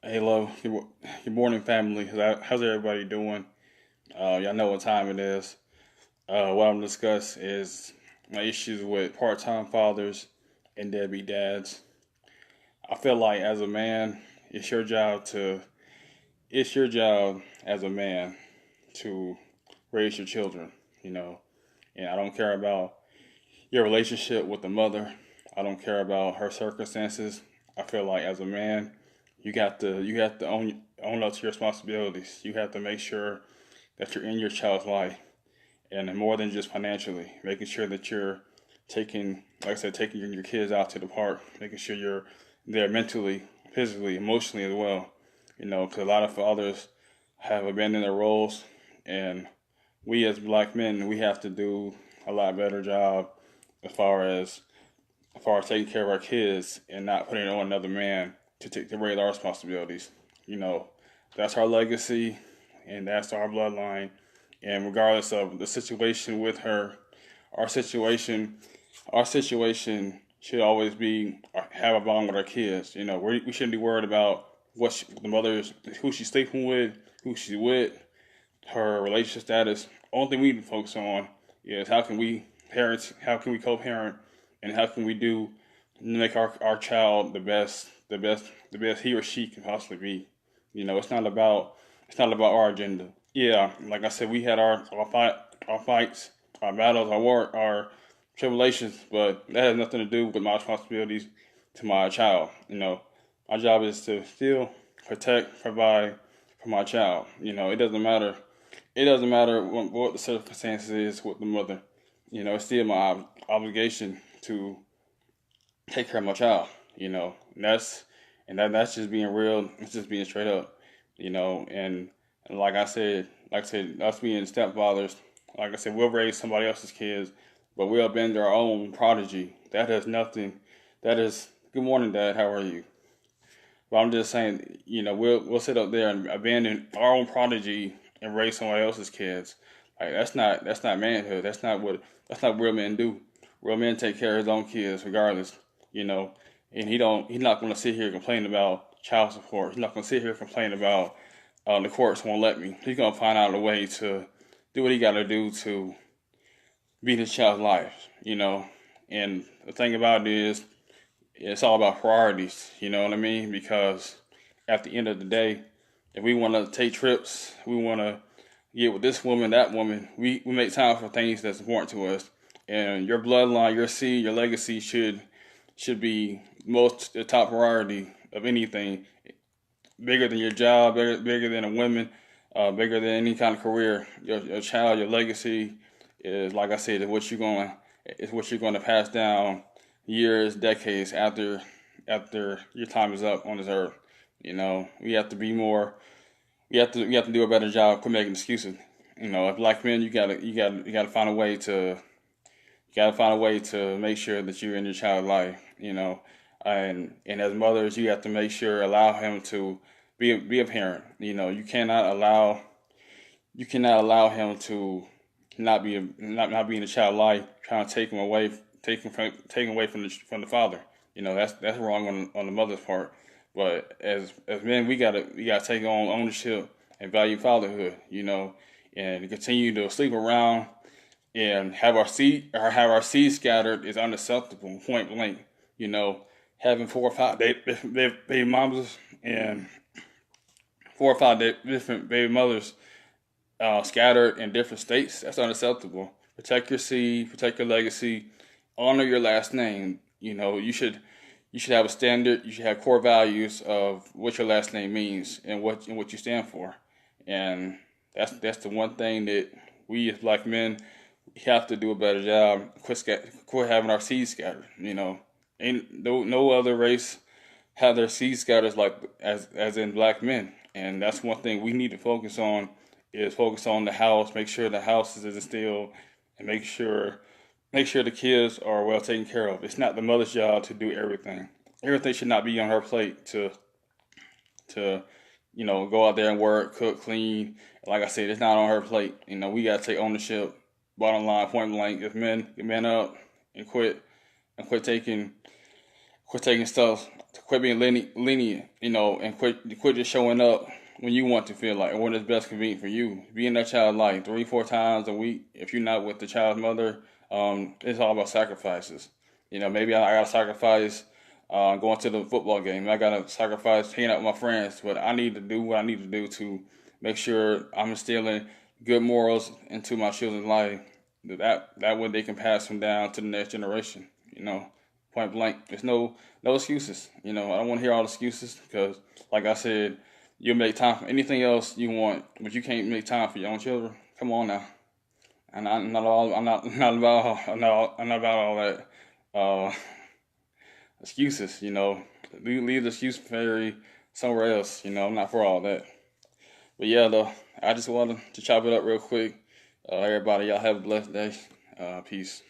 Hello, your morning family. How's everybody doing? Y'all know what time it is. What I'm gonna discuss is my issues with part-time fathers and deadbeat dads. I feel like as a man, it's your job to it's your job as a man to raise your children. You know, and I don't care about your relationship with the mother. I don't care about her circumstances. I feel like as a man, you have to own up to your responsibilities. You have to make sure that you're in your child's life, and more than just financially, making sure that you're taking, like I said, taking your kids out to the park, making sure you're there mentally, physically, emotionally as well. You know, because a lot of fathers have abandoned their roles, and we as black men, we have to do a lot better job as far as taking care of our kids and not putting it on another man to raise our responsibilities. You know, that's our legacy and that's our bloodline. And regardless of the situation with her, our situation, our situation should always be have a bond with our kids. You know, we shouldn't be worried about the mother's, who she's sleeping with, who she's with, her relationship status. Only thing we need to focus on is how can we parents, how can we co-parent, and how can we do make our child the best he or she can possibly be. You know, it's not about our agenda. Yeah, like I said, we had our fights, our battles, our tribulations, but that has nothing to do with my responsibilities to my child. You know, my job is to still protect, provide for my child. You know, it doesn't matter. It doesn't matter what the circumstances is with the mother. You know, it's still my obligation to take care of my child. You know, and that's just being real. It's just being straight up. You know, and like I said, us being stepfathers, like I said, we'll raise somebody else's kids, but we'll bend our own prodigy. That has nothing. That is good morning, Dad. How are you? But I'm just saying, you know, we'll sit up there and abandon our own prodigy and raise somebody else's kids. Like that's not manhood. That's not what real men do. Real men take care of his own kids regardless, you know. And he's not gonna sit here and complain about child support. He's not gonna sit here and complain about the courts won't let me. He's gonna find out a way to do what he gotta do to beat his child's life, you know. And the thing about it is it's all about priorities, you know what I mean? Because at the end of the day, if we want to take trips, we want to get with this woman, that woman, we make time for things that's important to us. And your bloodline, your seed, your legacy should be the top priority of anything. Bigger than your job, bigger than a woman, bigger than any kind of career. Your child, your legacy is, like I said, is what you're going to pass down years, decades after your time is up on this earth. You know, we have to be more. We have to do a better job. Quit making excuses. You know, as black men, you gotta find a way to make sure that you're in your child's life. You know, and as mothers, you have to make sure allow him to be a parent. You know, you cannot allow him to not be in the child's life, trying to take him away from the father. You know, that's wrong on the mother's part. But as men, we gotta take on ownership and value fatherhood. You know, and continue to sleep around and have our seed scattered is unacceptable. Point blank. You know, having 4 or 5 baby mamas and 4 or 5 different baby mothers scattered in different states, that's unacceptable. Protect your seed, protect your legacy, honor your last name. You know, you should have a standard. You should have core values of what your last name means and what you stand for. And that's the one thing that we as black men have to do a better job. Quit having our seeds scattered. You know, ain't no other race have their seeds scattered like as in black men. And that's one thing we need to focus on is focus on the house. Make sure the house is instilled, and make sure the kids are well taken care of. It's not the mother's job to do everything. Everything should not be on her plate to go out there and work, cook, clean. Like I said, it's not on her plate. You know, we gotta take ownership. Bottom line, point blank, if men get men up and quit taking stuff to quit being lenient, and quit just showing up when you want to feel like, or when it's best convenient for you. Be in that child's life 3-4 times a week. If you're not with the child's mother, it's all about sacrifices. Maybe I gotta sacrifice going to the football game. I gotta sacrifice hanging out with my friends. But I need to do what I need to do to make sure I'm instilling good morals into my children's life. That way they can pass them down to the next generation. Point blank. There's no excuses. I don't want to hear all the excuses because, like I said, you'll make time for anything else you want, but you can't make time for your own children. Come on now. And I'm not about all that excuses. Leave the excuse fairy somewhere else. I'm not for all that. But yeah, though, I just wanted to chop it up real quick. Everybody, y'all have a blessed day. Peace.